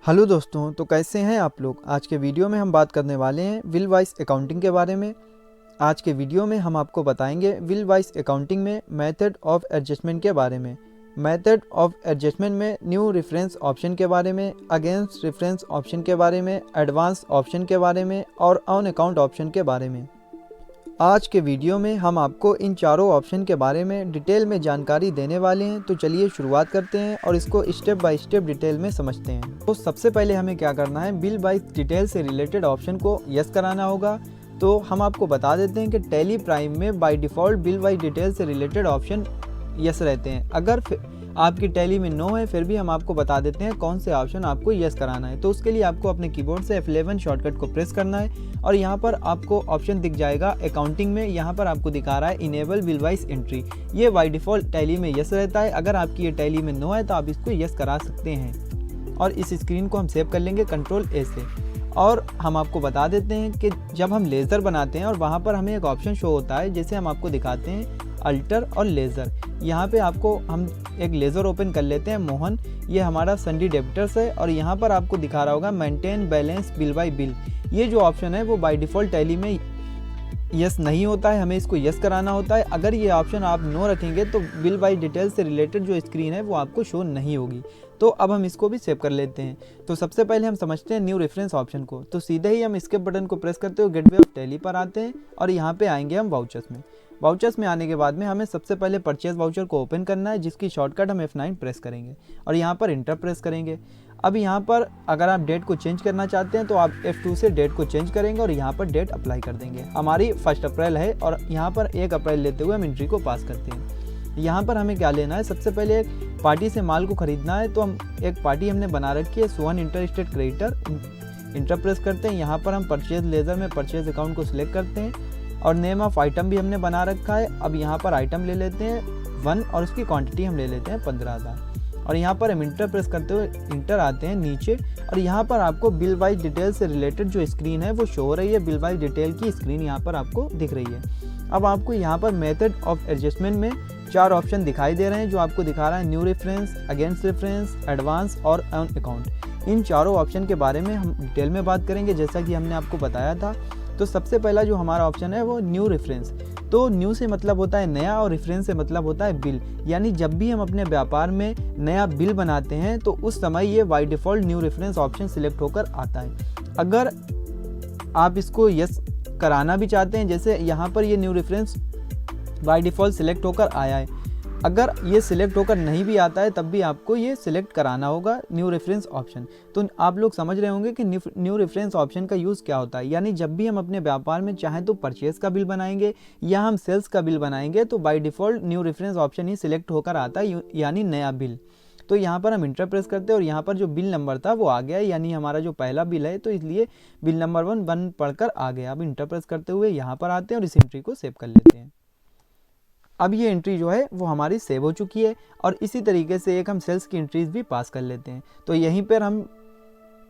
Hello दोस्तों, तो कैसे हैं आप लोग। आज के वीडियो में हम बात करने वाले हैं विल वाइस अकाउंटिंग के बारे में। आज के वीडियो में हम आपको बताएंगे विल वाइस अकाउंटिंग में मेथड ऑफ एडजस्टमेंट के बारे में, मेथड ऑफ एडजस्टमेंट में न्यू रेफरेंस ऑप्शन के बारे में, अगेंस्ट रेफरेंस ऑप्शन के बारे में, एडवांस ऑप्शन के बारे में और ऑन अकाउंट ऑप्शन के बारे में। आज के वीडियो में हम आपको इन चारों ऑप्शन के बारे में डिटेल में जानकारी देने वाले हैं। तो चलिए शुरुआत करते हैं और इसको स्टेप बाय स्टेप डिटेल में समझते हैं। तो सबसे पहले हमें क्या करना है, बिल बाय डिटेल से रिलेटेड ऑप्शन को यस कराना होगा। तो हम आपको बता देते हैं कि टैली प्राइम में by default bill bye detail से रिलेटेड ऑप्शन यस रहते हैं। अगर आपकी टैली में नो है फिर भी हम आपको बता देते हैं कौन से ऑप्शन आपको यस कराना है। तो उसके लिए आपको अपने कीबोर्ड से F11 शॉर्टकट को प्रेस करना है और यहाँ पर आपको ऑप्शन दिख जाएगा अकाउंटिंग में। यहाँ पर आपको दिखा रहा है इनेबल बिल वाइस एंट्री। ये बाय डिफ़ॉल्ट टैली में यस रहता है। अगर आपकी ये टैली में नो है तो आप इसको यस करा सकते हैं। और इस स्क्रीन को हम सेव कर लेंगे Ctrl A से। और हम आपको बता देते हैं कि जब हम लेज़र बनाते हैं और वहाँ पर हमें एक ऑप्शन शो होता है, जैसे हम आपको दिखाते हैं अल्टर और लेज़र। यहाँ पे आपको हम एक लेज़र ओपन कर लेते हैं मोहन, ये हमारा सन्डी डेबिटर्स है। और यहाँ पर आपको दिखा रहा होगा maintain balance bill bye bill. ये जो ऑप्शन है वो बाय डिफ़ॉल्ट टैली में यस नहीं होता है, हमें इसको यस कराना होता है। अगर ये ऑप्शन आप नो रखेंगे तो बिल बाय डिटेल से रिलेटेड जो स्क्रीन है वो आपको शो नहीं होगी। तो अब हम इसको भी सेव कर लेते हैं। तो सबसे पहले हम समझते हैं न्यू रेफरेंस ऑप्शन को। तो सीधे ही हम स्किप बटन को प्रेस करते हुए गेटवे ऑफ टैली पर आते हैं और यहाँ पे आएंगे हम वाउचर्स में। वाउचर्स में आने के बाद में हमें सबसे पहले परचेज वाउचर को ओपन करना है, जिसकी शॉर्टकट हम F9 प्रेस करेंगे और यहाँ पर इंटर प्रेस करेंगे। अब यहाँ पर अगर आप डेट को चेंज करना चाहते हैं तो आप F2 से डेट को चेंज करेंगे और यहाँ पर डेट अप्लाई कर देंगे। हमारी 1 अप्रैल है और यहाँ पर 1 अप्रैल लेते हुए हम एंट्री को पास करते हैं। यहाँ पर हमें क्या लेना है, सबसे पहले एक पार्टी से माल को खरीदना है। तो हम एक पार्टी हमने बना रखी है, Sohan inter state creditor. Enter press करते हैं। यहाँ पर हम परचेज लेज़र में परचेज अकाउंट को सिलेक्ट करते हैं और नेम ऑफ आइटम भी हमने बना रखा है। अब यहाँ पर आइटम ले लेते हैं 1 और उसकी क्वांटिटी हम ले लेते हैं 15,000। और यहाँ पर हम इंटर प्रेस करते हुए इंटर आते हैं नीचे और यहाँ पर आपको बिल वाइज डिटेल से रिलेटेड जो स्क्रीन है वो शो हो रही है। बिल वाइज डिटेल की स्क्रीन यहाँ पर आपको दिख रही है। अब आपको यहाँ पर मेथड ऑफ एडजस्टमेंट में 4 ऑप्शन दिखाई दे रहे हैं, जो आपको दिखा रहा है new reference, against reference, advance और ऑन अकाउंट। इन चारों ऑप्शन के बारे में हम डिटेल में बात करेंगे, जैसा कि हमने आपको बताया था। तो सबसे पहला जो हमारा ऑप्शन है वो न्यू रेफरेंस। तो न्यू से मतलब होता है नया और रेफरेंस से मतलब होता है बिल। यानी जब भी हम अपने व्यापार में नया बिल बनाते हैं तो उस समय ये by default new reference option select होकर आता है। अगर आप इसको यस कराना भी चाहते हैं, जैसे यहाँ पर ये new reference by default select होकर आया है, अगर ये सिलेक्ट होकर नहीं भी आता है तब भी आपको ये सिलेक्ट कराना होगा न्यू रेफरेंस ऑप्शन। तो आप लोग समझ रहे होंगे कि न्यू रेफरेंस ऑप्शन का यूज़ क्या होता है। यानी जब भी हम अपने व्यापार में चाहें तो परचेज़ का बिल बनाएंगे या हम सेल्स का बिल बनाएंगे तो by default new reference option he select होकर आता है, यानी नया बिल। तो यहाँ पर हम इंटर प्रेस करते हैं और यहाँ पर जो बिल नंबर था वो आ गया, यानी हमारा जो पहला बिल है तो इसलिए बिल नंबर 1 पढ़कर आ गया। अब इंटर प्रेस करते हुए यहाँ पर आते हैं और इस एंट्री को सेव कर लेते हैं। अब ये एंट्री जो है वो हमारी सेव हो चुकी है और इसी तरीके से एक हम सेल्स की एंट्रीज भी पास कर लेते हैं। तो यहीं पर हम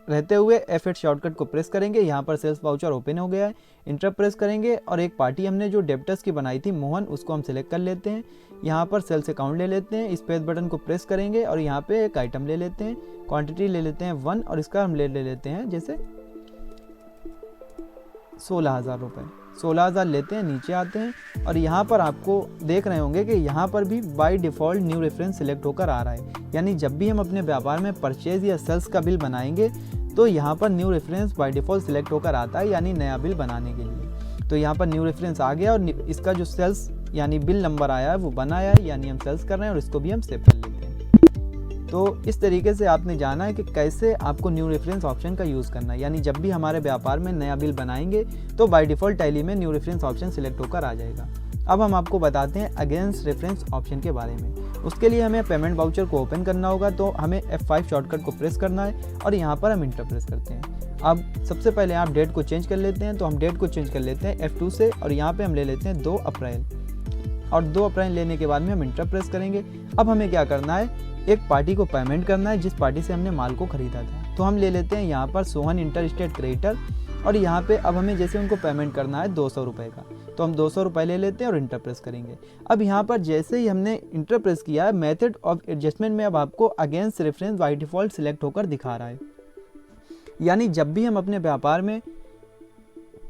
रहते हुए F8 शॉर्टकट को प्रेस करेंगे। यहाँ पर सेल्स वाउचर ओपन हो गया है, इंटर प्रेस करेंगे और एक पार्टी हमने जो डेबिटर्स की बनाई थी मोहन, उसको हम सिलेक्ट कर लेते हैं। यहाँ पर सेल्स अकाउंट ले लेते हैं, स्पेस बटन को प्रेस करेंगे और यहाँ पे एक आइटम ले लेते हैं, क्वांटिटी ले लेते हैं 1 और इसका हम ले लेते हैं जैसे 16,000 रुपये। 16,000 लेते हैं, नीचे आते हैं और यहाँ पर आपको देख रहे होंगे कि यहाँ पर भी by default new reference select होकर आ रहा है। यानी जब भी हम अपने व्यापार में परचेज या सेल्स का बिल बनाएंगे तो यहाँ पर new reference by default select होकर आता है, यानी नया बिल बनाने के लिए। तो यहाँ पर न्यू रेफरेंस आ गया और इसका जो सेल्स यानी बिल नंबर आया है वो बनाया है, यानी हम सेल्स कर रहे हैं और इसको भी हम सेव कर लेते हैं। तो इस तरीके से आपने जाना है कि कैसे आपको न्यू रेफरेंस ऑप्शन का यूज़ करना है। यानी जब भी हमारे व्यापार में नया बिल बनाएंगे तो बाय डिफ़ॉल्ट टैली में न्यू रेफरेंस ऑप्शन सिलेक्ट होकर आ जाएगा। अब हम आपको बताते हैं अगेंस्ट रेफरेंस ऑप्शन के बारे में। उसके लिए हमें पेमेंट वाउचर को ओपन करना होगा। तो हमें F5 शॉर्टकट को प्रेस करना है और यहाँ पर हम इंटर प्रेस करते हैं। अब सबसे पहले आप डेट को चेंज कर लेते हैं। तो हम डेट को चेंज कर लेते हैं F2 से और यहाँ पे हम ले लेते हैं 2 अप्रैल और 2 अप्रैल लेने के बाद में हम इंटर प्रेस करेंगे। अब हमें क्या करना है, एक पार्टी को पेमेंट करना है जिस पार्टी से हमने माल को खरीदा था। तो हम ले लेते हैं यहाँ पर सोहन इंटर स्टेट क्रेडिटर और यहाँ पे अब हमें जैसे उनको पेमेंट करना है 200 रुपये का, तो हम 200 रुपये ले लेते हैं और इंटर प्रेस करेंगे। अब यहाँ पर जैसे ही हमने इंटर प्रेस किया है, मेथड ऑफ एडजस्टमेंट में अब आपको against reference by default select होकर दिखा रहा है। यानी जब भी हम अपने व्यापार में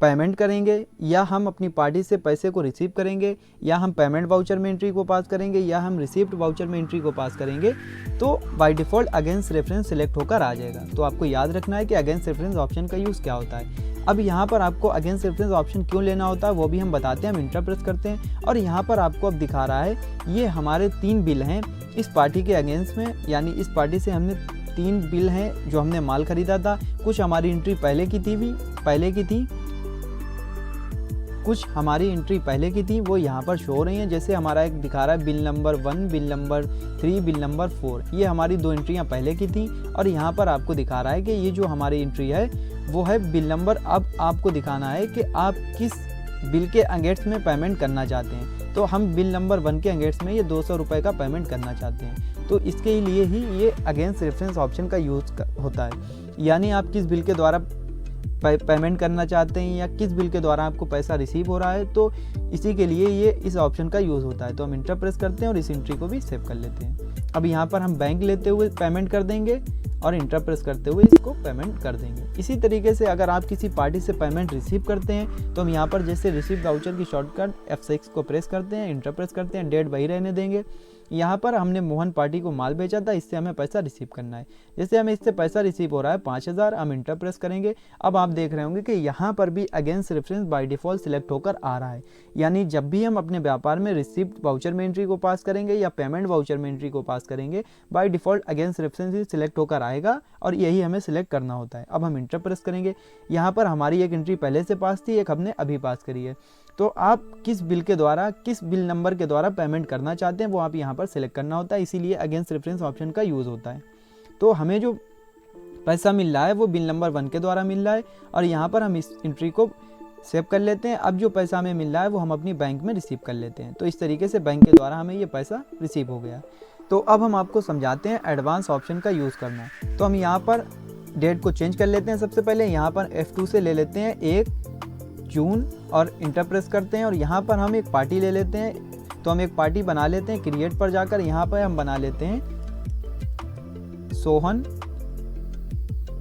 पेमेंट करेंगे या हम अपनी पार्टी से पैसे को रिसीव करेंगे या हम पेमेंट वाउचर में एंट्री को पास करेंगे या हम रिसीप्ट वाउचर में एंट्री को पास करेंगे तो by default against reference select होकर आ जाएगा। तो आपको याद रखना है कि अगेंस्ट रेफरेंस ऑप्शन का यूज़ क्या होता है। अब यहाँ पर आपको अगेंस्ट रेफरेंस ऑप्शन क्यों लेना होता है वो भी हम बताते हैं। हम इंटर प्रेस करते हैं और यहाँ पर आपको अब दिखा रहा है ये हमारे 3 बिल हैं इस पार्टी के अगेंस्ट में, यानी इस पार्टी से हमने 3 बिल हैं जो हमने माल खरीदा था। कुछ हमारी एंट्री पहले की थी, कुछ हमारी एंट्री पहले की थी वो यहाँ पर शो हो रही हैं। जैसे हमारा एक दिखा रहा है bill number 1, bill number 3, bill number 4, ये हमारी 2 एंट्रियाँ पहले की थी। और यहाँ पर आपको दिखा रहा है कि ये जो हमारी एंट्री है वो है बिल नंबर। अब आपको दिखाना है कि आप किस बिल के अगेंस्ट में पेमेंट करना चाहते हैं। तो हम बिल नंबर 1 के अगेंस्ट में ये 200 रुपये का पेमेंट करना चाहते हैं, तो इसके लिए ही ये अगेंस्ट रेफरेंस ऑप्शन का यूज़ होता है। यानी आप किस बिल के द्वारा पेमेंट करना चाहते हैं या किस बिल के द्वारा आपको पैसा रिसीव हो रहा है, तो इसी के लिए ये इस ऑप्शन का यूज़ होता है। तो हम इंटर प्रेस करते हैं और इस एंट्री को भी सेव कर लेते हैं। अब यहाँ पर हम बैंक लेते हुए पेमेंट कर देंगे और इंटर प्रेस करते हुए इसको पेमेंट कर देंगे। इसी तरीके से अगर आप किसी पार्टी से पेमेंट रिसीव करते हैं तो हम यहाँ पर जैसे रिसीव वाउचर की शॉर्टकट F6 को प्रेस करते हैं, इंटर प्रेस करते हैं, डेट वही रहने देंगे। यहाँ पर हमने मोहन पार्टी को माल बेचा था, इससे हमें पैसा रिसीव करना है। जैसे हमें इससे पैसा रिसीव हो रहा है 5000, हम इंटर प्रेस करेंगे। अब आप देख रहे होंगे कि यहाँ पर भी against reference by default select होकर आ रहा है। यानी जब भी हम अपने व्यापार में रिसिप्ट वाउचर में एंट्री को पास करेंगे या पेमेंट वाउचर में एंट्री को पास करेंगे by default against reference he select होकर आएगा और यही हमें सिलेक्ट करना होता है। अब हम इंटर प्रेस करेंगे। यहाँ पर हमारी एक एंट्री पहले से पास थी, एक हमने अभी पास करी है। तो आप किस बिल के द्वारा, किस बिल नंबर के द्वारा पेमेंट करना चाहते हैं वो आप यहाँ पर सिलेक्ट करना होता है, इसीलिए अगेंस्ट रेफरेंस ऑप्शन का यूज़ होता है। तो हमें जो पैसा मिल रहा है वो बिल नंबर 1 के द्वारा मिल रहा है और यहाँ पर हम इस एंट्री को सेव कर लेते हैं। अब जो पैसा हमें मिल रहा है वो हम अपनी बैंक में रिसीव कर लेते हैं। तो इस तरीके से बैंक के द्वारा हमें ये पैसा रिसीव हो गया। तो अब हम आपको समझाते हैं एडवांस ऑप्शन का यूज़ करना। तो हम यहाँ पर डेट को चेंज कर लेते हैं। सबसे पहले यहाँ पर F2 से ले लेते हैं 1 जून और इंटर प्रेस करते हैं और यहाँ पर हम एक पार्टी ले लेते हैं। तो हम एक पार्टी बना लेते हैं, क्रिएट पर जाकर यहाँ पर हम बना लेते हैं सोहन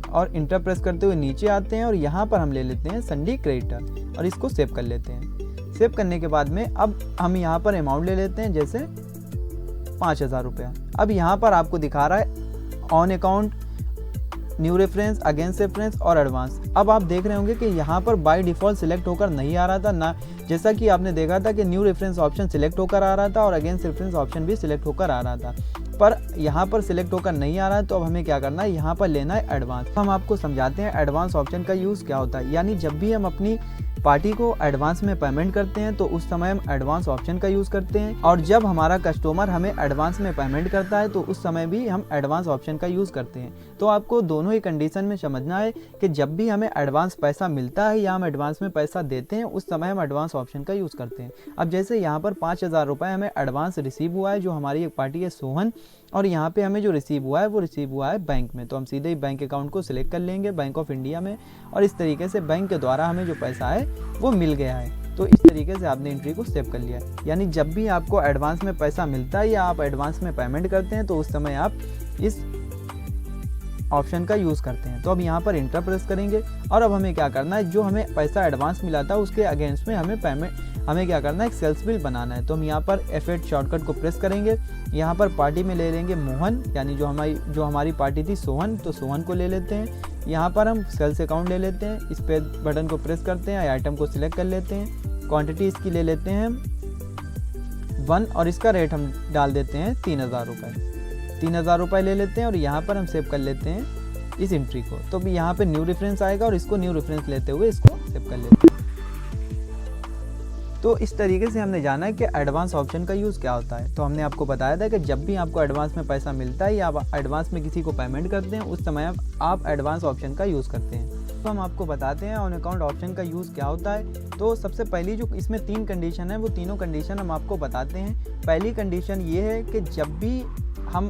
और इंटर प्रेस करते हुए नीचे आते हैं और यहाँ पर हम ले लेते हैं संडी क्रेडिटर और इसको सेव कर लेते हैं। सेव करने के बाद में अब हम यहाँ पर अमाउंट ले लेते हैं जैसे 5000 रुपया। अब यहाँ पर आपको दिखा रहा है on account, new reference, against reference और एडवांस। अब आप देख रहे होंगे कि यहाँ पर बाय डिफ़ॉल्ट सिलेक्ट होकर नहीं आ रहा था ना, जैसा कि आपने देखा था कि न्यू रेफरेंस ऑप्शन सिलेक्ट होकर आ रहा था और अगेंस्ट रेफरेंस ऑप्शन भी सिलेक्ट होकर आ रहा था, पर यहाँ पर सिलेक्ट होकर नहीं आ रहा है। तो अब हमें क्या करना है, यहाँ पर लेना है एडवांस। हम आपको समझाते हैं एडवांस ऑप्शन का यूज़ क्या होता है। यानी जब भी हम अपनी पार्टी को एडवांस में पेमेंट करते हैं तो उस समय हम एडवांस ऑप्शन का यूज़ करते हैं और जब हमारा कस्टमर हमें एडवांस में पेमेंट करता है तो उस समय भी हम एडवांस ऑप्शन का यूज़ करते हैं। तो आपको दोनों ही कंडीशन में समझना है कि जब भी हमें एडवांस पैसा मिलता है या हम एडवांस में पैसा देते हैं उस समय हम एडवांस ऑप्शन का यूज़ करते हैं। अब जैसे यहाँ पर 5000 रुपये हमें एडवांस रिसीव हुआ है जो हमारी एक पार्टी है सोहन, और यहाँ पे हमें जो रिसीव हुआ है वो रिसीव हुआ है बैंक में। तो हम सीधे ही बैंक अकाउंट को सिलेक्ट कर लेंगे बैंक ऑफ इंडिया में और इस तरीके से बैंक के द्वारा हमें जो पैसा है वो मिल गया है। तो इस तरीके से आपने एंट्री को सेव कर लिया है। यानी जब भी आपको एडवांस में पैसा मिलता है या आप एडवांस में पेमेंट करते हैं तो उस समय आप इस ऑप्शन का यूज़ करते हैं। तो अब यहाँ पर इंटर प्रेस करेंगे और अब हमें क्या करना है, जो हमें पैसा एडवांस मिला था उसके अगेंस्ट में हमें क्या करना है, एक सेल्स बिल बनाना है। तो हम यहाँ पर F8 शॉर्टकट को प्रेस करेंगे। यहाँ पर पार्टी में ले लेंगे मोहन, यानी जो हमारी पार्टी थी सोहन, तो सोहन को ले लेते हैं। यहाँ पर हम सेल्स अकाउंट ले लेते हैं, इस पे बटन को प्रेस करते हैं, आइटम को सिलेक्ट कर लेते हैं, क्वांटिटी इसकी ले लेते हैं 1 और इसका रेट हम डाल देते हैं 3000 रुपये। 3000 रुपये ले लेते हैं और यहाँ पर हम सेव कर लेते हैं इस एंट्री को। तो भी यहाँ पे न्यू रेफरेंस आएगा और इसको न्यू रेफरेंस लेते हुए इसको सेव कर लेते हैं। तो इस तरीके से हमने जाना है कि एडवांस ऑप्शन का यूज़ क्या होता है। तो हमने आपको बताया था कि जब भी आपको एडवांस में पैसा मिलता है या आप एडवांस में किसी को पेमेंट करते हैं उस समय आप एडवांस ऑप्शन का यूज़ करते हैं। तो हम आपको बताते हैं ऑन अकाउंट ऑप्शन का यूज़ क्या होता है। तो सबसे पहली जो इसमें 3 कंडीशन है वो तीनों कंडीशन हम आपको बताते हैं। पहली कंडीशन ये है कि जब भी हम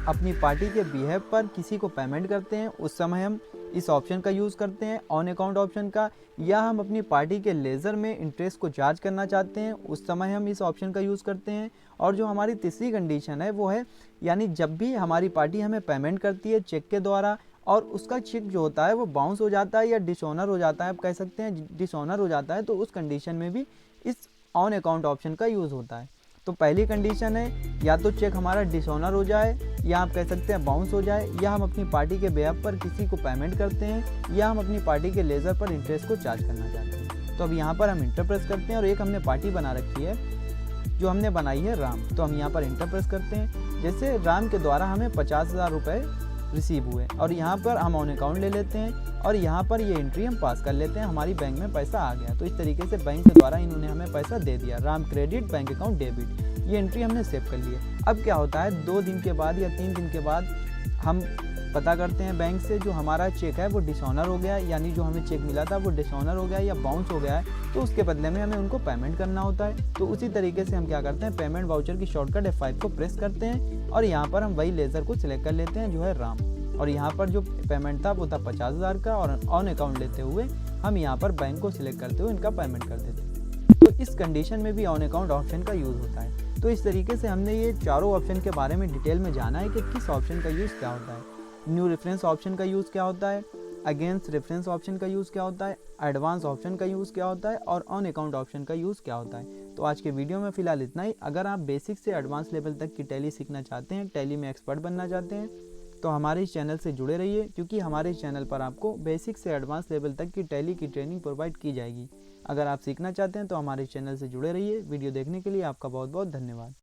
अपनी पार्टी के बिहेव पर किसी को पेमेंट करते हैं उस समय हम इस ऑप्शन का यूज़ करते हैं ऑन अकाउंट ऑप्शन का, या हम अपनी पार्टी के लेज़र में इंटरेस्ट को चार्ज करना चाहते हैं उस समय हम इस ऑप्शन का यूज़ करते हैं। और जो हमारी तीसरी कंडीशन है वो है, यानी जब भी हमारी पार्टी हमें पेमेंट करती है चेक के द्वारा और उसका चेक जो होता है वो बाउंस हो जाता है या डिसऑनर हो जाता है, आप कह सकते हैं डिसऑनर हो जाता है, तो उस कंडीशन में भी इस ऑन अकाउंट ऑप्शन का यूज़ होता है। तो पहली कंडीशन है या तो चेक हमारा डिसऑनर हो जाए, या आप कह सकते हैं बाउंस हो जाए, या हम अपनी पार्टी के बेहद पर किसी को पेमेंट करते हैं, या हम अपनी पार्टी के लेज़र पर इंटरेस्ट को चार्ज करना चाहते हैं। तो अब यहाँ पर हम इंटर प्रेस करते हैं और एक हमने पार्टी बना रखी है जो हमने बनाई है राम, तो हम यहाँ पर इंटर प्रेस करते हैं। जैसे राम के द्वारा हमें 50,000 रुपये रिसीव हुए और यहाँ पर हम ऑन अकाउंट ले लेते हैं और यहाँ पर ये एंट्री हम पास कर लेते हैं, हमारी बैंक में पैसा आ गया। तो इस तरीके से बैंक के द्वारा इन्होंने हमें पैसा दे दिया, Ram credit bank account debit, ये एंट्री हमने सेव कर ली है। अब क्या होता है 2 दिन के बाद या 3 दिन के बाद हम पता करते हैं बैंक से जो हमारा चेक है वो डिसऑनर हो गया, यानी जो हमें चेक मिला था वो डिसऑनर हो गया या बाउंस हो गया है, तो उसके बदले में हमें उनको पेमेंट करना होता है। तो उसी तरीके से हम क्या करते हैं, पेमेंट वाउचर की शॉर्टकट F5 को प्रेस करते हैं और यहाँ पर हम वही लेज़र को सिलेक्ट कर लेते हैं जो है राम, और यहाँ पर जो पेमेंट था वो था 50,000 का, और ऑन अकाउंट लेते हुए हम यहाँ पर बैंक को सिलेक्ट करते हुए इनका पेमेंट कर देते हैं। तो इस कंडीशन में भी ऑन अकाउंट ऑप्शन का यूज़ होता है। तो इस तरीके से हमने ये चारों ऑप्शन के बारे में डिटेल में जाना है कि किस ऑप्शन का यूज़ क्या होता है। न्यू रेफरेंस ऑप्शन का यूज़ क्या होता है, अगेंस्ट रेफरेंस ऑप्शन का यूज़ क्या होता है, एडवांस ऑप्शन का यूज़ क्या होता है और ऑन अकाउंट ऑप्शन का यूज़ क्या होता है। तो आज के वीडियो में फ़िलहाल इतना ही। अगर आप बेसिक से एडवांस लेवल तक की टैली सीखना चाहते हैं, टैली में एक्सपर्ट बनना चाहते हैं, तो हमारे इस चैनल से जुड़े रहिए, क्योंकि हमारे इस चैनल पर आपको बेसिक से एडवांस लेवल तक की टैली की ट्रेनिंग प्रोवाइड की जाएगी। अगर आप सीखना चाहते हैं तो हमारे चैनल से जुड़े रहिए। वीडियो देखने के लिए आपका बहुत बहुत धन्यवाद।